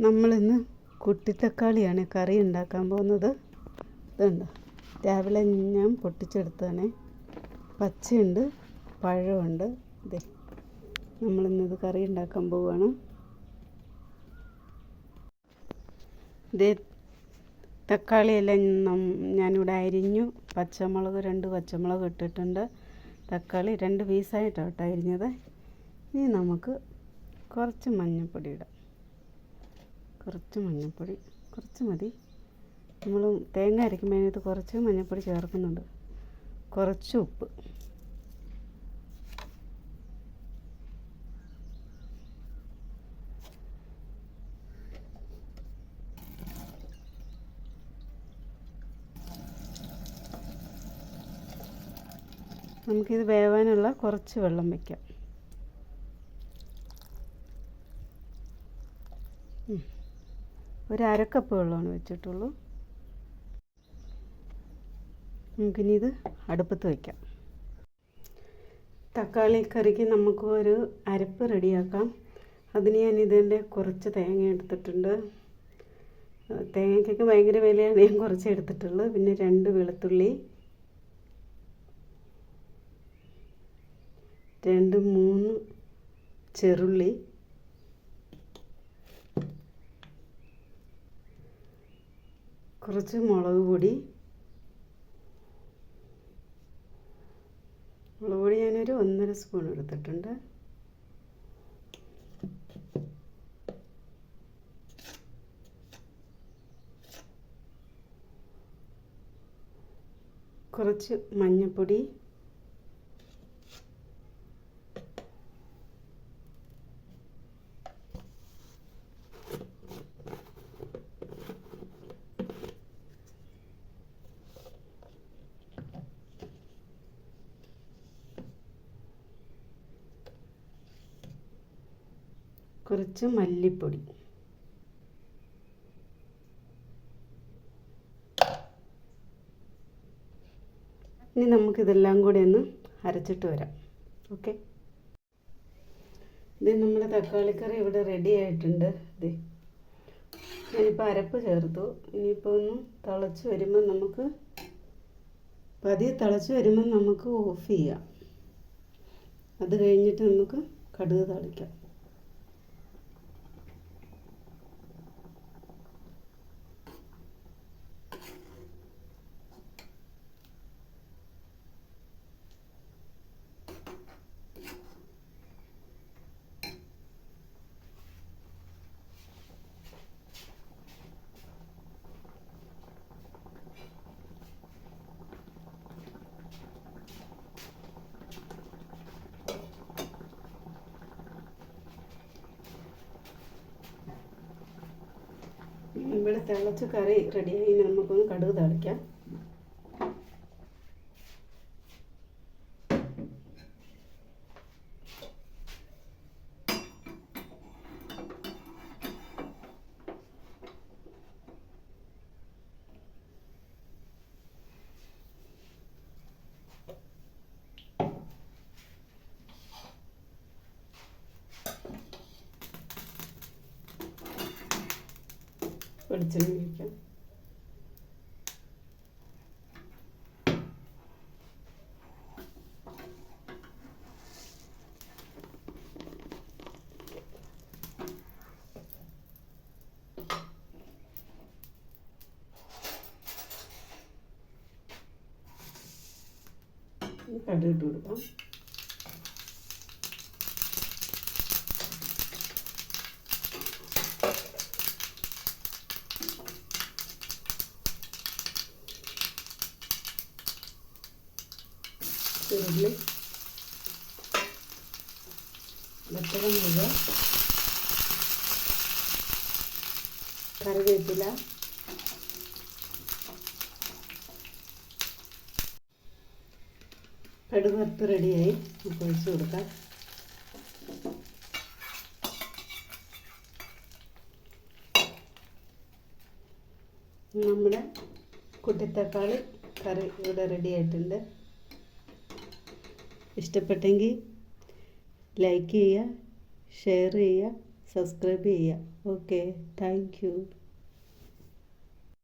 നമ്മളിന്ന് കുട്ടിത്തക്കാളിയാണ് കറി ഉണ്ടാക്കാൻ പോകുന്നത്. ഇതുണ്ട്, രാവിലെ ഞാൻ പൊട്ടിച്ചെടുത്തതാണ്. പച്ചയുണ്ട്, പഴമുണ്ട്. ഇതേ നമ്മളിന്നത് കറി ഉണ്ടാക്കാൻ പോവുകയാണ്. ഇതേ തക്കാളിയെല്ലാം ഞാനിവിടെ അരിഞ്ഞു. പച്ചമുളക് 2 പച്ചമുളക് ഇട്ടിട്ടുണ്ട്. തക്കാളി 2 പീസായിട്ടാണ് കേട്ടോ അരിഞ്ഞത്. ഇനി നമുക്ക് കുറച്ച് മഞ്ഞൾപ്പൊടി ഇടാം. കുറച്ച് മഞ്ഞൾപ്പൊടി, കുറച്ച് മതി. നമ്മൾ തേങ്ങ അരയ്ക്കുമ്പോൾ അതിനകത്ത് കുറച്ച് മഞ്ഞൾപ്പൊടി ചേർക്കുന്നുണ്ട്. കുറച്ച് ഉപ്പ്, നമുക്കിത് വേവാനുള്ള കുറച്ച് വെള്ളം വയ്ക്കാം. ഒരു അരക്കപ്പ് വെള്ളമാണ് വെച്ചിട്ടുള്ളൂ. നമുക്കിനി ഇത് അടുപ്പത്ത് വയ്ക്കാം. തക്കാളി കറിക്ക് നമുക്ക് ഒരു അരപ്പ് റെഡിയാക്കാം. അതിന് ഞാൻ ഇതിൻ്റെ കുറച്ച് തേങ്ങ എടുത്തിട്ടുണ്ട്. തേങ്ങയ്ക്കൊക്കെ ഭയങ്കര വിലയാണ്, ഞാൻ കുറച്ച് എടുത്തിട്ടുള്ളൂ. പിന്നെ 2 വെളുത്തുള്ളി, 2-3 ചെറുള്ളി, കുറച്ച് മുളക് പൊടി. ഞാനൊരു 1.5 സ്പൂൺ എടുത്തിട്ടുണ്ട്. കുറച്ച് മഞ്ഞൾപ്പൊടി, കുറച്ച് മല്ലിപ്പൊടി. ഇനി നമുക്കിതെല്ലാം കൂടി ഒന്ന് അരച്ചിട്ട് വരാം. ഓക്കെ, ഇത് നമ്മുടെ തക്കാളിക്കറി ഇവിടെ റെഡി ആയിട്ടുണ്ട്. ഇത് ഞാനിപ്പോൾ അരപ്പ് ചേർത്തു. ഇനിയിപ്പോൾ ഒന്ന് തിളച്ച് വരുമ്പോൾ പതിയെ തിളച്ച് വരുമ്പോൾ നമുക്ക് ഓഫ് ചെയ്യാം. അത് കഴിഞ്ഞിട്ട് നമുക്ക് കടുക് താളിക്കാം. ഇവിടെ തിളച്ച കറി റെഡിയായി. നമുക്കൊന്ന് കടുക് താളിക്കാം. വെളിച്ചെണ്ണ ഒഴിക്കാം. കടുക് ഇട്ട് കൊടുക്കാം. ചെറുള്ളി, വറ്റൽമുളക്, കറിവേപ്പില, കടുക് വറുത്ത് റെഡിയായി. നമുക്ക് ഒഴിച്ച് കൊടുക്കാം. നമ്മുടെ കുട്ടിത്തക്കാളി കറി ഇവിടെ റെഡി ആയിട്ടുണ്ട്. ഇഷ്ടപ്പെട്ടെങ്കിൽ ലൈക്ക് ചെയ്യുക, ഷെയർ ചെയ്യുക, സബ്സ്ക്രൈബ് ചെയ്യുക. Okay, thank you.